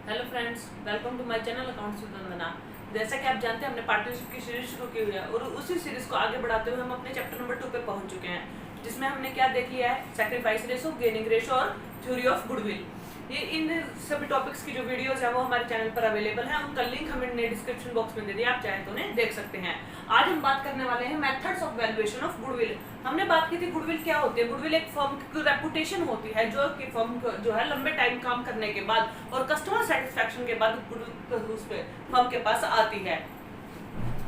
Hello friends, welcome to my channel accounts with Vandana. जैसा कि आप जानते हैं, हमने पार्टनरशिप की सीरीज शुरू की हुई है और उसी सीरीज को आगे बढ़ाते हुए हम अपने चैप्टर नंबर 2 पे पहुंच चुके हैं, जिसमें हमने क्या देख लिया है, सैक्रिफाइस रेशो, गेनिंग रेशो और थ्योरी ऑफ गुडविल। ये इन सभी टॉपिक्स की जो वीडियोस है वो हमारे चैनल पर अवेलेबल है। उनका लिंक हमने डिस्क्रिप्शन बॉक्स में दे दिया, आप चाहें तो उन्हें देख सकते हैं। आज हम बात करने वाले हैं methods of valuation of goodwill. हमने बात की थी गुडविल क्या होती है। गुडविल एक फर्म की रेपुटेशन होती है जो कि फर्म जो है लंबे टाइम काम करने के बाद और कस्टमर सेटिस्फेक्शन के बाद उस पे फर्म के पास आती है।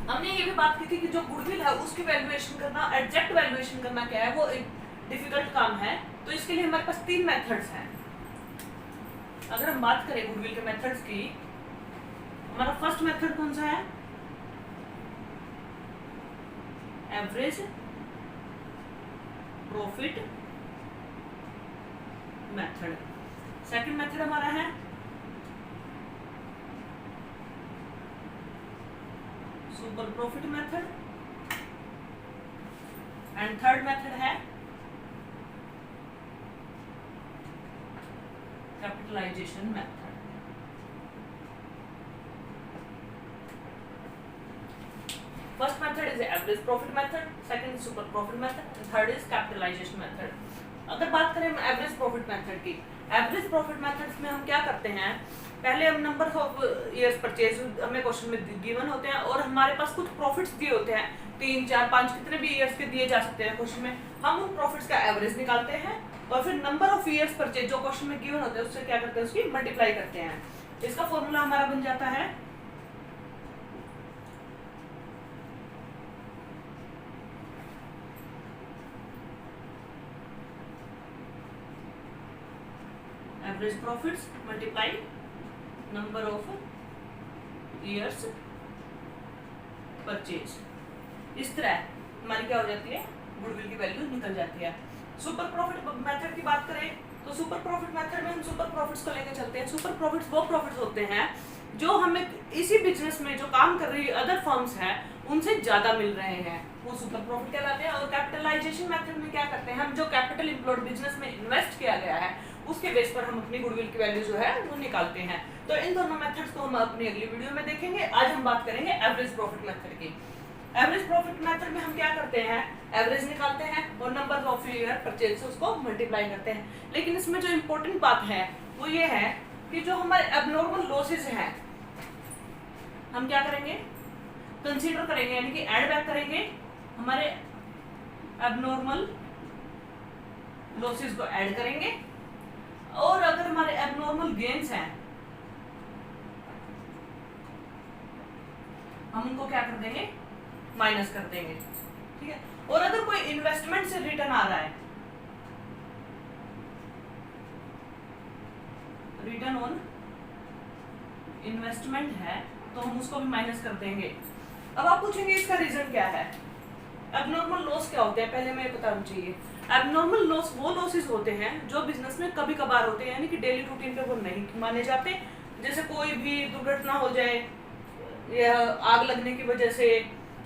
हमने ये भी बात की थी कि जो गुडविल है उसकी वैल्यूएशन करना, एग्जैक्ट वैल्यूएशन करना क्या है, वो एक डिफिकल्ट काम है। तो इसके लिए हमारे पास 3 मेथड्स हैं। अगर हम बात करें गुडविल के मेथड्स की, हमारा फर्स्ट मेथड कौन सा है? Average profit method. Second method हमारा है super profit method and third method है capitalisation method. First method is average profit method, second is super profit method, third is capitalisation method. अगर बात करें एवरेज प्रॉफिट मेथड की, average profit methods में हम क्या करते हैं, पहले हम नंबर ऑफ ईयर्स परचेज हमें क्वेश्चन में गिवन होते हैं और हमारे पास कुछ प्रॉफिट्स दिए होते हैं, 3, 4, 5 कितने भी ईयर्स के दिए जा सकते हैं क्वेश्चन में। हम उन प्रॉफिट्स का एवरेज निकालते हैं और फिर नंबर ऑफ ईयर्स परचेज जो क्वेश्चन में गिवन होते हैं उससे क्या करते हैं, उसकी मल्टीप्लाई करते हैं। इसका फॉर्मूला हमारा बन जाता है average profits multiply number of years purchase. इस तरह हमारी क्या हो जाती है, गुडविल की वैल्यू निकल जाती है। सुपर प्रॉफिट मेथड की बात करें तो सुपर प्रॉफिट मेथड में हम सुपर प्रॉफिट्स को लेकर चलते हैं। सुपर प्रॉफिट्स वो प्रॉफिट्स होते हैं जो हमें इसी बिजनेस में जो काम कर रही अदर फर्म्स हैं उनसे ज्यादा मिल रहे हैं, वो सुपर प्रॉफिट कहलाते हैं। और कैपिटलाइजेशन मेथड में क्या करते हैं, हम जो कैपिटल इम्प्लॉयड बिजनेस में इन्वेस्ट किया गया है उसके बेस पर हम अपनी गुडविल की वैल्यू जो है वो निकालते हैं। तो इन दोनों मेथड्स को हम अपनी अगली वीडियो में देखेंगे। आज हम बात करेंगे एवरेज प्रॉफिट मेथड की। एवरेज प्रॉफिट मेथड में हम क्या करते हैं, एवरेज निकालते हैं और नंबर ऑफ ईयर परचेज से उसको मल्टीप्लाई करते हैं। लेकिन इसमें जो इम्पोर्टेंट बात है वो ये है कि जो हमारे एबनॉर्मल लॉसेस हैं हम क्या करेंगे, कंसीडर करेंगे, यानी कि ऐड बैक करेंगे हमारे एबनॉर्मल लॉसेस को ऐड करेंगे। और अगर हमारे एबनॉर्मल गेन्स हैं हम उनको क्या कर देंगे, माइनस कर देंगे, ठीक है। और अगर कोई इन्वेस्टमेंट से रिटर्न आ रहा है, रिटर्न ऑन इन्वेस्टमेंट है, तो हम उसको भी माइनस कर देंगे। अब आप पूछेंगे इसका रीजन क्या है, एबनॉर्मल लॉस क्या होते हैं, पहले मैं बताना चाहिए। एबनॉर्मल लॉस वो लॉसेस होते हैं जो बिजनेस में कभी कभार होते हैं, यानी कि डेली रूटीन पे वो नहीं माने जाते। जैसे कोई भी दुर्घटना हो जाए या आग लगने की वजह से,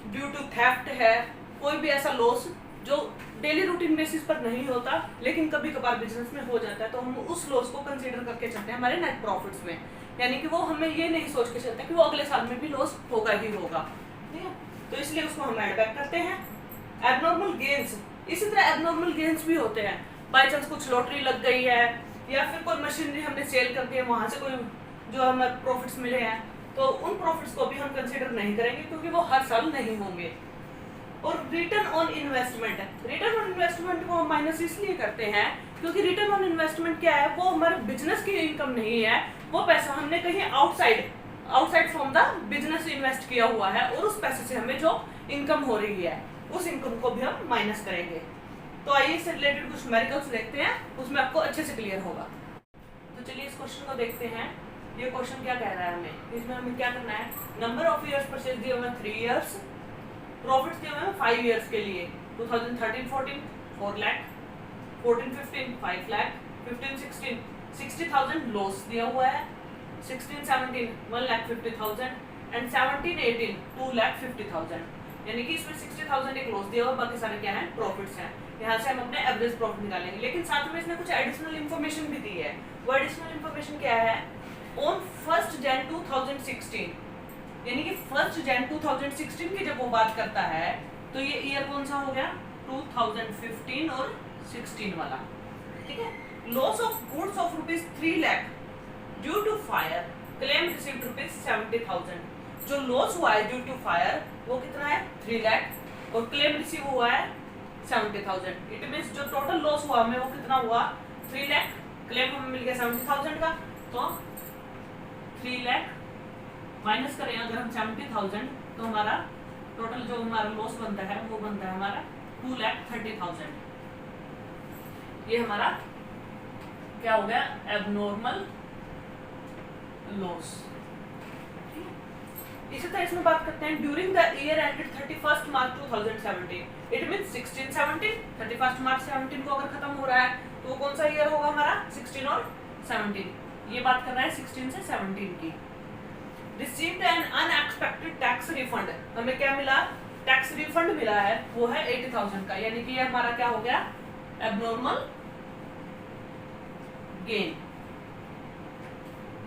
ड्यू टू थेफ्ट है, कोई भी ऐसा लॉस जो डेली रूटीन बेसिस पर नहीं होता लेकिन कभी कभार बिजनेस में हो जाता है, तो हम उस लॉस को कंसीडर करके चलते हैं हमारे नेट प्रॉफिट्स में। यानी कि वो हमें ये नहीं सोच के चलते कि वो अगले साल में भी लॉस होगा ही होगा, ठीक है। तो इसलिए उसको हम ऐड बैक करते हैं। एबनॉर्मल गेन्स, इसी तरह एबनॉर्मल गेन्स भी होते हैं। बाई चांस कुछ लॉटरी लग गई है या फिर कोई मशीनरी हमने सेल कर दी है, वहां से कोई जो हमें प्रॉफिट्स मिले हैं, तो उन प्रॉफिट्स को भी हम कंसीडर नहीं करेंगे क्योंकि वो हर साल नहीं होंगे। और रिटर्न ऑन इन्वेस्टमेंट है, रिटर्न ऑन इन्वेस्टमेंट को हम माइनस इसलिए करते हैं क्योंकि रिटर्न ऑन इन्वेस्टमेंट क्या है, वो हमारे बिजनेस की इनकम नहीं है, वो पैसा हमने कहीं outside from the business invest किया हुआ है और उस पैसे से हमें जो इनकम हो रही है उस इनकम को भी हम माइनस करेंगे। तो आइए इससे रिलेटेड कुछ न्यूमेरिकल्स देखते हैं, उसमें आपको अच्छे से क्लियर होगा। तो चलिए इस क्वेश्चन को देखते हैं। ये क्वेश्चन क्या कह रहा है हमें, इसमें हमें क्या करना है, नंबर ऑफ ईयर्स परचेज दिए हुए 3 ईयर्स, प्रॉफिट्स दिए हुए हैं 5 ईयर्स के लिए, 2013-14 4 लाख, 14-15 5 लाख, 15-16 60,000 लॉस दिया हुआ है, 16-17 1,50,000 एंड 17-18 2,50,000। यानी कि इसमें 60,000 एक लॉस दिया हुआ, बाकी सारे क्या है, प्रॉफिट्स हैं। यहाँ से हम अपने एवरेज प्रॉफिट निकालेंगे। लेकिन साथ में इसने कुछ एडिशनल इन्फॉर्मेशन भी दी है। वो एडिशनल इन्फॉर्मेशन क्या है, ऑन 1 Jan 2016, यानी कि 1 Jan 2016 की जब वो बात करता है तो ये ईयर कौन सा हो गया, 2015 और 16 वाला, ठीक है। Loss of goods of ₹3 lakh due to fire, claim received ₹70,000। जो लॉस हुआ है ड्यू टू फायर वो कितना है, 3 लाख, और क्लेम रिसीव हुआ है 70,000। इट मीन्स जो टोटल लॉस हुआ हमें वो कितना हुआ, 3 लाख, क्लेम हमें मिल गया 70,000 का, तो 3 लाख माइनस करें अगर हम 70,000 तो हमारा टोटल जो हमारा लॉस बनता है वो बनता है हमारा 2,30,000। ये हमारा क्या हो गया, एबनॉर्मल लॉस। इसी तरह इसमें बात करते हैं during the year ended 31 March 2017, it means 16-17, 31 मार्च 17 को अगर खत्म हो रहा है तो वो कौन सा ईयर होगा हमारा, 16 और 17। ये बात कर रहा है 16 से 17 की। Received an unexpected tax refund, हमें क्या मिला, टैक्स रिफंड मिला है, वो है 80,000 का, यानी कि ये हमारा क्या हो गया, एबनॉर्मल गेन,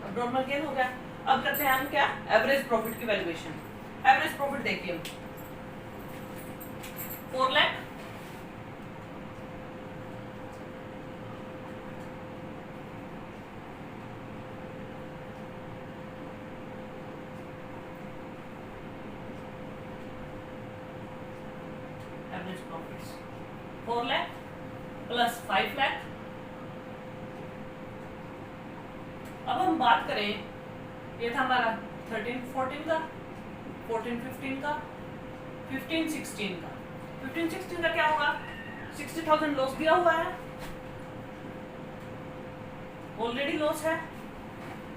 एबनॉर्मल गेन हो गया। अब करते हैं हम क्या, एवरेज प्रॉफिट की वैल्यूएशन। एवरेज प्रॉफिट देखिए 4 lakh, average profits 4 lakh plus 5 lakh. अब हम बात करें, ये था हमारा 13-14 का, 14-15 का, 15-16 का। 15-16 का क्या होगा, 60,000 लॉस दिया हुआ है, ऑलरेडी लॉस है,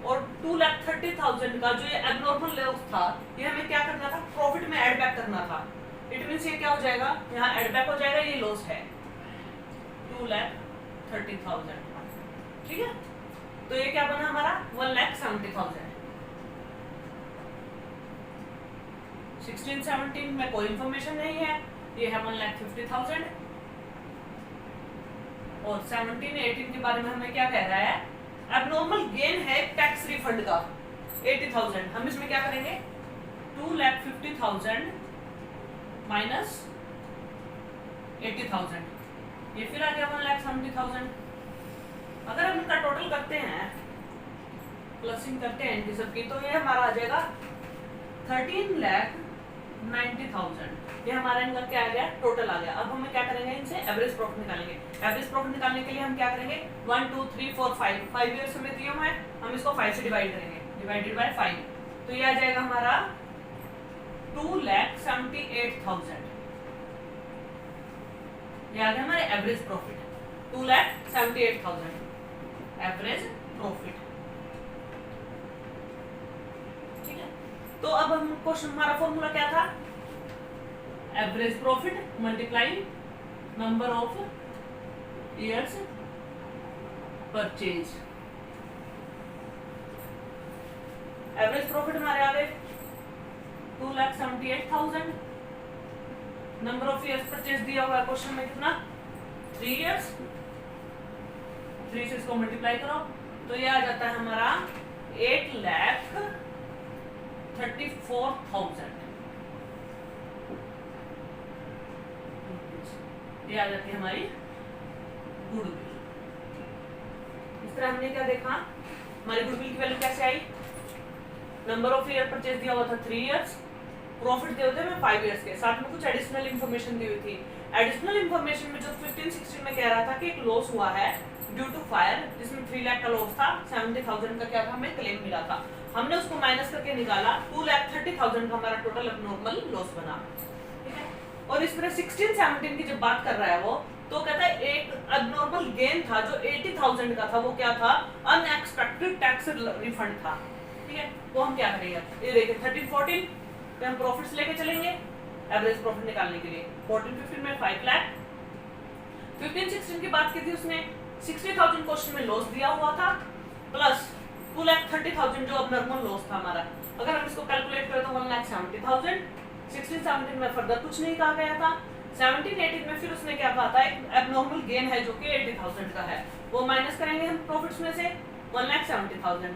और 2,30,000 का जो ये एबनॉर्मल लॉस था ये हमें क्या करना था, प्रॉफिट में ऐड बैक करना था। इट मींस ये क्या हो जाएगा, यहाँ ऐड बैक हो जाएगा, ये लॉस है 2,30,000, ठीक है। तो ये क्या बना हमारा 1,70,000। 16-17 में कोई इंफॉर्मेशन नहीं है, ये है 1,50,000, और 17-18 के बारे में हमें क्या कह रहा है, एबनॉर्मल गेन है टैक्स रिफंड का 80,000। हम इसमें क्या करेंगे, 2,50,000 माइनस 80,000, ये फिर आ गया 1,70,000। अगर हम इनका टोटल करते हैं, प्लसिंग करते हैं इनकी सबकी, तो ये हमारा आ जाएगा 13,90,000। ये हमारा इनका क्या आ गया, टोटल आ गया। अब हमें क्या करेंगे, इनसे एवरेज प्रॉफिट निकालेंगे। एवरेज प्रॉफिट निकालने के लिए हम क्या करेंगे, 1 2 3 4 5 ईयर्स में दिए हुए हैं, हम इसको 5 से डिवाइड करेंगे, डिवाइडेड बाय 5, तो ये आ जाएगा हमारा 2,78,000। ये आ गया हमारे एवरेज प्रॉफिट, 2,78,000 एवरेज प्रॉफिट, ठीक है। तो अब हम क्वेश्चन, हमारा फॉर्मूला क्या था, average profit multiply number of years purchase. Average profit हमारे आ गए 2,78,000, नंबर ऑफ ईयर्स परचेज दिया हुआ है क्वेश्चन में कितना, 3 ईयर्स, 3 से इसको मल्टीप्लाई करो तो ये आ जाता है हमारा 8,34,000। ये आ जाती है हमारी गुडविल। इस तरह हमने क्या देखा, हमारी गुडविल की वैल्यू कैसे आई, नंबर ऑफ ईयर परचेज दिया हुआ था 3 ईयर्स, प्रॉफिट दिए होते हैं 5 ईयर्स के, साथ में कुछ एडिशनल इन्फॉर्मेशन दी हुई थी। एडिशनल इन्फॉर्मेशन में जो 15-16 में कह रहा था कि एक लॉस हुआ है ड्यू टू फायर, जिसमें 3 लाख का लॉस था, 70,000 का क्या था, हमें क्लेम मिला था, हमने उसको माइनस करके निकाला, 2,30,000 का हमारा टोटल नॉर्मल लॉस बना, ठीक है। और इस तरह 16-17 की जब बात कर रहा है वो, तो कहता है एक अबनॉर्मल गेन था जो 80,000 का था, वो क्या था, अनएक्सपेक्टेड टैक्स रिफंड था, ठीक है। वो हम क्या करेंगे, ये देखिए 13-14 पे हम प्रॉफिट्स लेके चलेंगे एवरेज प्रॉफिट निकालने के लिए। 14-15 में 5 लाख, 15-16 की बात की थी उसने, 60,000 क्वेश्चन में लॉस दिया हुआ था, प्लस 2,30,000 जो अब नॉर्मल लॉस था हमारा। अगर हम इसको कैलकुलेट करें तो 1,70,000। 16-17 में फर्दर कुछ नहीं कहा गया था। 17-18 में फिर उसने क्या कहा था, एक एबनॉर्मल गेन है जो कि 80,000 का है, वो माइनस करेंगे हम प्रॉफिट्स में से, 1,70,000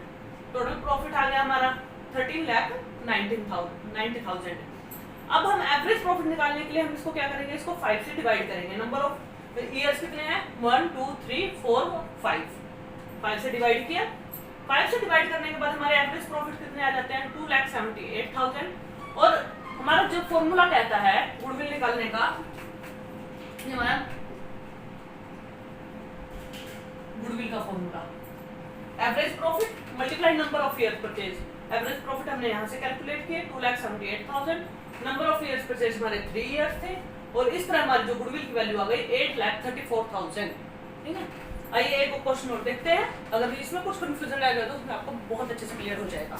टोटल प्रॉफिट आ गया हमारा 13,90,000। अब हम एवरेज प्रॉफिट निकालने के लिए हम इसको क्या करेंगे, इसको 5 से डिवाइड करेंगे। नंबर ऑफ ईयर्स कितने हैं, 1 2 3 4 5, 5 से डिवाइड किया। 5 से डिवाइड करने के बाद हमारे एवरेज प्रॉफिट कितने आ जाते हैं, 2,78,000। और हमारा जो फॉर्मूला कहता है गुडविल निकालने का, ये हमारा गुडविल का formula, average profit multiply number of year purchase. Average profit हमने यहाँ से कैलकुलेट किए 2,78,000, नंबर ऑफ ईयर्स परचेज हमारे 3 ईयर्स थे, और इस तरह हमारी जो गुडविल की वैल्यू आ गई 8,34,000। ठीक है, आइए एक क्वेश्चन और देखते हैं, अगर इसमें कुछ कंफ्यूजन रहेगा तो उसमें आपको बहुत अच्छे से क्लियर हो जाएगा।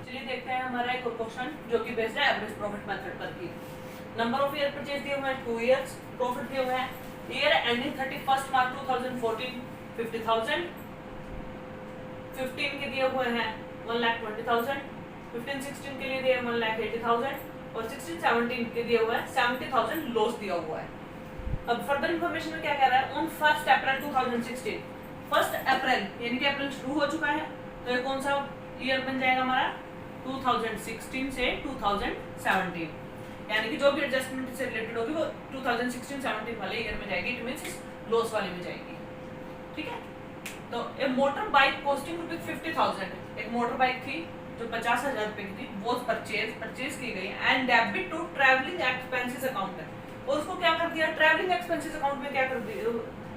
चलिए देखते हैं हमारा एक और क्वेश्चन जो कि बेस्ड है एवरेज प्रॉफिट मेथड पर की। नंबर ऑफ ईयर परचेज दिए हुए हैं 2 ईयर्स, प्रॉफिट दिए हुए हैं ईयर एंडिंग 31 मार्च 2014 50,000, 15 के दिए हुए हैं 1,20,000, 15-16 के लिए दिए 1,80,000, और 16-17 के दिए हुए हैं 70,000 लॉस दिया हुआ है। अब फर्दर इन्फॉर्मेशन में क्या कह रहा है, ऑन 1 अप्रैल 2016, 1 अप्रैल यानी कि अप्रैल शुरू हो चुका है, तो ये कौन सा ईयर बन जाएगा हमारा, 2016 से 2017, यानी कि जो भी एडजस्टमेंट से रिलेटेड होगी वो 2016-17 वाले ईयर में जाएगी, इट मींस लॉस वाले में जाएगी। ठीक है, तो ए मोटर बाइक कॉस्टिंग ₹50,000, एक मोटर बाइक थी जो 50,000 रुपए की थी, वो परचेज की गई and debit to travelling expenses account है, और उसको क्या कर दिया, ट्रैवलिंग एक्सपेंसेस अकाउंट में क्या कर दिया,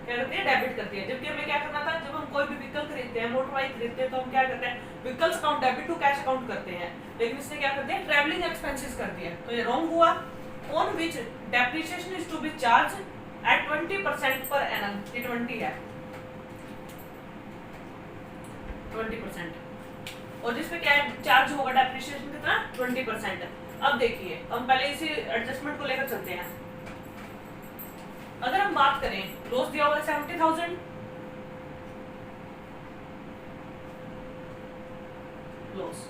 डेबिट कर दिया। जबकि हमें क्या करना था, जब हम कोई भी व्हीकल खरीदते हैं, मोटर बाइक खरीदते हैं, तो हम क्या करते हैं, vehicles account debit to cash account करते हैं, लेकिन इसने क्या कर दिया, ट्रैवलिंग एक्सपेंसेस कर दिया, तो ये रॉन्ग हुआ। On which depreciation is to be charge at 20% per annum, ये 20 है, 20%, और जिसपे क्या चार्ज होगा डेप्रिसिएशन कितना, 20%। अब देखिए हम पहले इसी एडजस्टमेंट को लेकर चलते हैं। अगर हम बात करें, लॉस दिया हुआ है 70,000, लॉस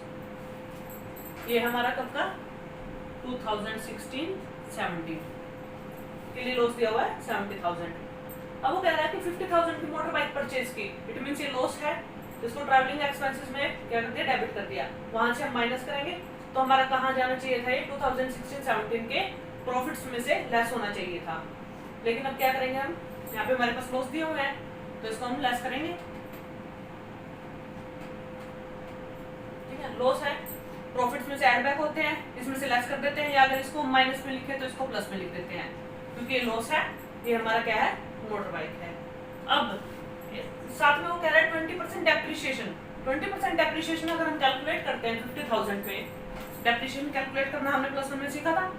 ये हमारा कब का, 2016-17 के लिए लॉस दिया हुआ है 70,000। अब वो कह रहा है कि 50,000 की मोटर बाइक परचेज की, इट मींस ये लॉस है, इसको ट्रैवलिंग एक्सपेंसेस में क्या कर दिया, डेबिट कर दिया, वहां से हम माइनस करेंगे, तो हमारा कहाँ जाना चाहिए था, ये 2016-17 के प्रॉफिट्स में से लेस होना चाहिए था। लेकिन अब क्या करेंगे हम, यहाँ पे हमारे पास लॉस दिए हुए हैं, तो इसको हम लेस करेंगे। ठीक है, लॉस है, प्रॉफिट्स में से ऐड बैक होते हैं, इसमें से लेस कर देते हैं, या अगर इसको माइनस में लिखे तो इसको प्लस में लिख देते हैं, क्योंकि ये लॉस है, ये हमारा क्या है, मोटर बाइक है। अब साथ में वो कह रहा है 20% डेप्रिसिएशन। 20% डेप्रिसिएशन अगर हम कैलकुलेट करते हैं 50,000 पे, डेप्रिसिएशन कैलकुलेट करना हमने प्लस वन में सीखा था,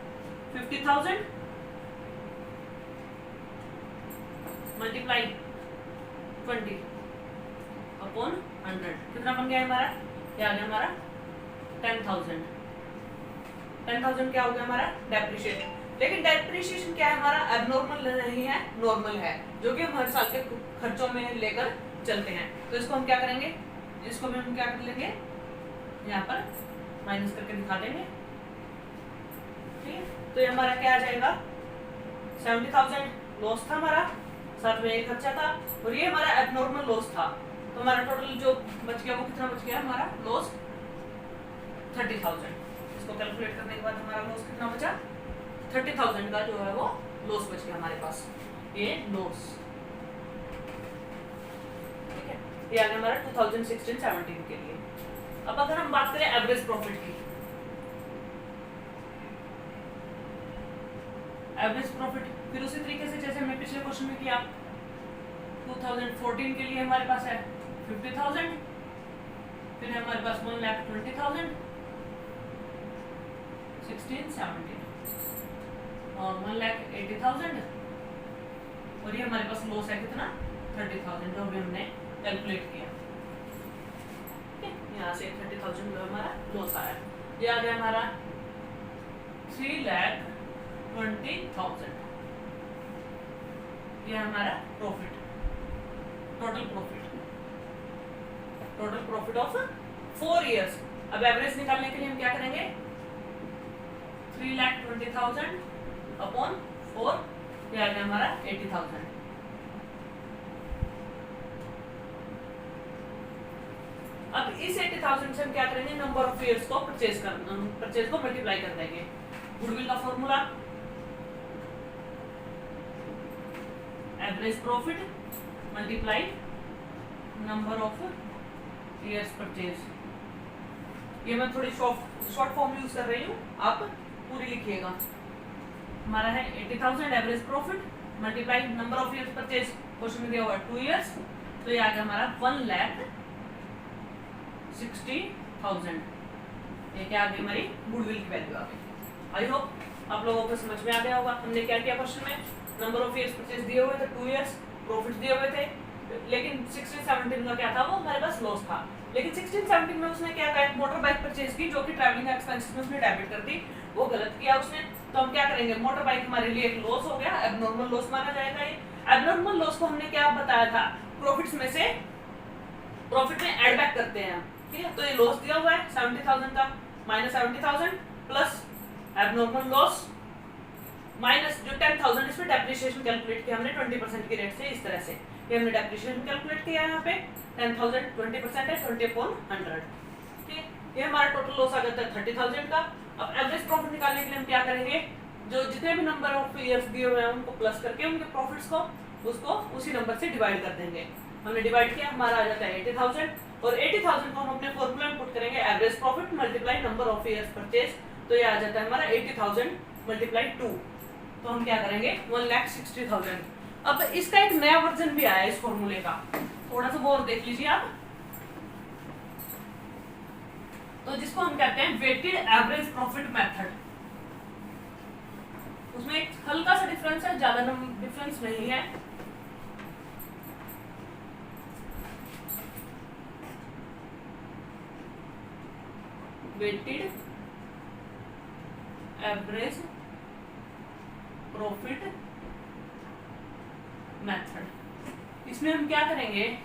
50,000 मल्टीप्लाई 20 अपॉन 100, कितना बन गया हमारा, क्या आ गया हमारा 10,000। 10,000 क्या हो गया हमारा डेप्रिसिएशन। लेकिन डेप्रिसिएशन क्या है हमारा, एबनॉर्मल नहीं है, नॉर्मल है, जो कि हम हर साल के खर्चों में लेकर चलते हैं। तो इसको हम क्या करेंगे, इसको भी हम क्या कर लेंगे, यहाँ पर माइनस करके दिखा देंगे। ठीक है, तो ये हमारा क्या आ जाएगा, 70,000 लॉस था हमारा, साथ में एक खर्चा था, और ये हमारा एबनॉर्मल लॉस था, तो हमारा टोटल जो बच गया वो कितना बच गया हमारा लॉस, 30,000। इसको कैलकुलेट करने के बाद हमारा लॉस कितना बचा, 30,000 का जो है वो लॉस बच गया हमारे पास, ये लॉस। ठीक है, ये आ गया हमारा 2016-17 के लिए। अब अगर हम बात करें एवरेज प्रॉफिट की, एवरेज प्रॉफिट फिर उसी तरीके से जैसे हमने पिछले क्वेश्चन में किया, 2014 के लिए हमारे पास है 50,000, फिर है हमारे पास 1,20,000, 16-17 और 1,80,000, और ये हमारे पास लॉस है कितना, 30,000, जो अभी हमने कैलकुलेट किया। ठीक है, यहाँ से 30,000 जो हमारा लॉस आया, ये आ गया हमारा 3,20,000, ये हमारा profit, total profit of 4 years. अब एवरेज निकालने के लिए हम क्या करेंगे, 3,20,000 अपॉन 4, ये आ गया हमारा 80,000। अब इस 80,000 से हम क्या करेंगे, नंबर ऑफ ईयर्स को परचेज को मल्टीप्लाई कर देंगे। गुडविल का formula average profit multiply number of years purchase. ये मैं थोड़ी शॉर्ट फॉर्म यूज कर रही हूँ, आप पूरी लिखिएगा। हमारा है 80,000 average profit multiply number of years purchase, question में दिया हुआ 2 इयर्स, तो ये आ गया हमारा 1,60,000। ये क्या आ गई हमारी गुडविल की वैल्यू आ गई। आई होप आप लोगों को समझ में आ गया होगा। हमने क्या किया क्वेश्चन में, नंबर ऑफ ईयर्स परचेज दिए हुए थे 2 इयर्स, प्रॉफिट दिए हुए थे, लेकिन 16-17 का क्या था, वो हमारे पास लॉस था। लेकिन 16-17 में उसने क्या कहा, मोटर बाइक परचेज की जो कि ट्रैवलिंग एक्सपेंसेस में उसने डेबिट कर दी, वो गलत किया उसने। तो हम क्या करेंगे, मोटर बाइक हमारे लिए एक लॉस हो गया, एबनॉर्मल लॉस माना जाएगा। ये एबनॉर्मल लॉस को हमने क्या बताया था, प्रॉफिट्स में से प्रॉफिट में ऐड बैक करते हैं, ठीक है। तो ये लॉस दिया हुआ है 70,000 का, minus 70,000 plus abnormal loss minus जो 10,000, इसमें डेप्रिसिएशन कैलकुलेट किया हमने 20% के रेट से। इस तरह से ये हमने डेप्रिसिएशन कैलकुलेट किया है। यहाँ पे 10,000 20% है 20/100, ठीक है। ये हमारा टोटल लॉस आ जाता है 30,000 का। अब एवरेज प्रॉफिट निकालने के लिए हम क्या करेंगे, जो जितने भी नंबर ऑफ ईयर्स दिए हुए हैं उनको प्लस करके उनके प्रॉफिट्स को उसको उसी नंबर से डिवाइड कर देंगे। हमने डिवाइड किया, हमारा आ जाता है 80,000, और 80,000 को हम अपने फॉर्मूला में पुट करेंगे average profit multiply number of years purchase, तो ये आ जाता है हमारा 80,000 मल्टीप्लाई 2, तो हम क्या करेंगे 1,60,000। अब इसका एक नया वर्जन भी आया है इस फॉर्मूले का, थोड़ा सा वो और देख लीजिए आप। तो जिसको हम कहते हैं वेटेड एवरेज प्रॉफिट मेथड। उसमें एक हल्का सा डिफरेंस है, ज्यादा डिफरेंस नहीं है। वेटेड एवरेज प्रॉफिट मेथड, इसमें हम क्या करेंगे,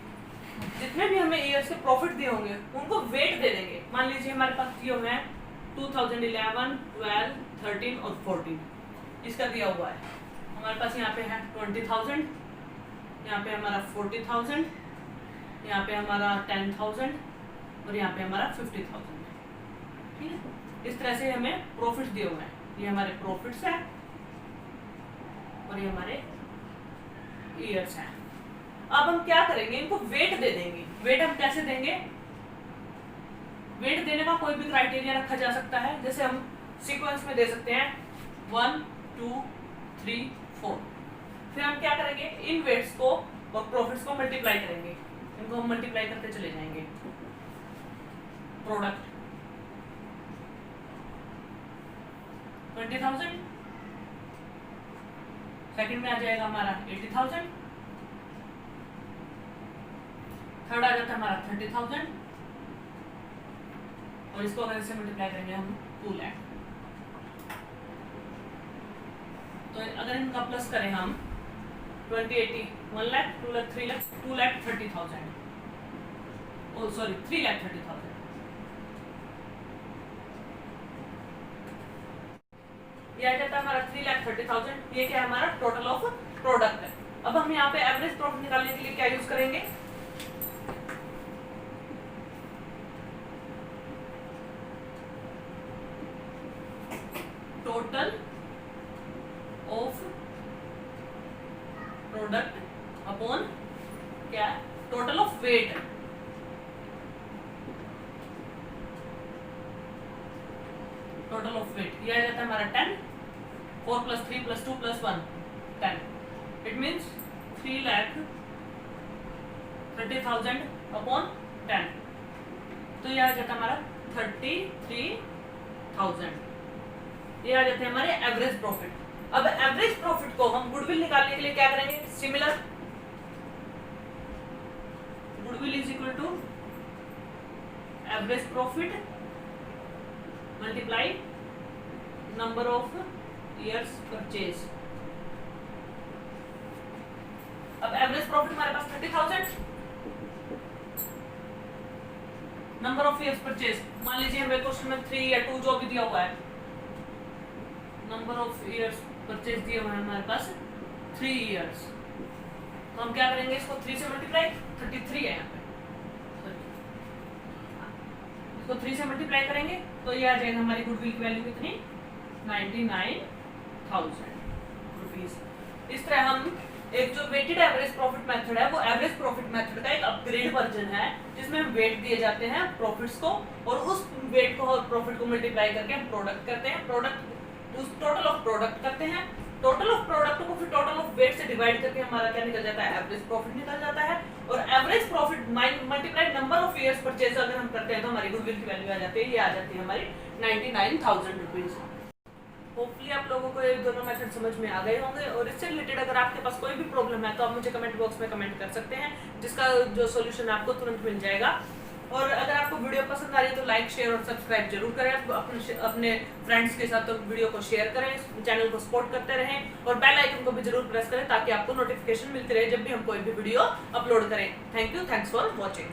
जितने भी हमें ईयर से प्रॉफिट दिए होंगे उनको वेट दे देंगे। मान लीजिए हमारे पास दिए हुए हैं 2011, 12, 13 और 14, इसका दिया हुआ है। हमारे पास यहाँ पे है 20,000, यहाँ पे हमारा 40,000, यहाँ पे हमारा 10,000 और यहाँ पे हमारा 50,000, ठीक है। इस तरह से हमें प्रॉफिट दिए हुए हैं। ये हमारे प्रॉफिट्स हैं और ये हमारे ईयर्स हैं। अब हम क्या करेंगे, इनको वेट दे देंगे। वेट हम कैसे देंगे, वेट देने का कोई भी क्राइटेरिया रखा जा सकता है। जैसे हम सीक्वेंस में दे सकते हैं 1, 2, 3, 4। फिर हम क्या करेंगे, इन वेट्स को और प्रॉफिट्स को मल्टीप्लाई करेंगे। इनको हम मल्टीप्लाई करते चले जाएंगे। प्रोडक्ट 20,000, सेकंड में आ जाएगा हमारा 80,000, थर्ड आ जाता है हमारा 30,000, और इसको अगर इससे मल्टीप्लाई करेंगे हम 2 लाख। तो अगर इनका प्लस करें हम 20, 80, 1 लाख, 2 लाख, 3 लाख, 2,30,000, ओ सॉरी 3,30,000। ये आ जाता है हमारा 3,30,000। ये क्या है, हमारा टोटल ऑफ प्रोडक्ट है। अब हम यहाँ पे एवरेज प्रॉफिट निकालने के लिए क्या यूज करेंगे, टोटल ऑफ प्रोडक्ट अपॉन क्या, total of weight. Total of weight ये आ जाता है हमारा 10, 4 + 3 + 2 + 1 10। इट मीन्स 3,30,000 अपॉन 10, तो ये आ जाता है हमारा 33,000। ये आ जाते हैं हमारे एवरेज प्रॉफिट। अब एवरेज प्रॉफिट को हम गुडविल निकालने के लिए क्या करेंगे, similar, goodwill is equal to average profit multiply number of years purchase. अब एवरेज प्रॉफिट हमारे पास 30,000, नंबर ऑफ ईयर्स परचेज मान लीजिए हमें क्वेश्चन में 3 या 2 जो भी दिया हुआ है, नंबर ऑफ ईयर्स परचेज दिए हुए हैं हमारे पास 3 ईयर्स। तो हम क्या करेंगे, इसको 3 से मल्टीप्लाई, 33 है यहाँ पे। को 3 से मल्टीप्लाई करेंगे तो ये आ जाएगा हमारी गुडविल की वैल्यू कितनी, 99,000 रुपीज। इस तरह हम एक जो वेटेड एवरेज प्रॉफिट मेथड है वो एवरेज प्रॉफिट मेथड का एक अपग्रेड वर्जन है, जिसमें हम वेट दिए जाते हैं प्रॉफिट्स को और उस वेट को और प्रॉफिट को मल्टीप्लाई करके हम प्रोडक्ट करते हैं, प्रोडक्ट उस टोटल ऑफ प्रोडक्ट करते हैं, टोटल ऑफ प्रोडक्ट को फिर टोटल ऑफ वेट से डिवाइड करके हमारा क्या निकल जाता है, एवरेज प्रॉफिट निकल जाता है। और average profit multiplied number of years purchase अगर हम करते हैं तो हमारी गुडविल की वैल्यू आ जाती है, ये आ जाती है हमारी 99,000 रुपीज। होपफुली आप लोगों को ये दोनों मेथड समझ में आ गए होंगे और इससे रिलेटेड अगर आपके पास कोई भी प्रॉब्लम है तो आप मुझे कमेंट बॉक्स में कमेंट कर सकते हैं, जिसका जो सॉल्यूशन आपको तुरंत मिल जाएगा। और अगर आपको वीडियो पसंद आ रही है तो लाइक शेयर और सब्सक्राइब जरूर करें, अपने फ्रेंड्स के साथ तो वीडियो को शेयर करें, चैनल को सपोर्ट करते रहें और बेल आइकन को भी जरूर प्रेस करें ताकि आपको नोटिफिकेशन मिलती रहे जब भी हम कोई भी वीडियो अपलोड करें। Thank you, thanks for watching.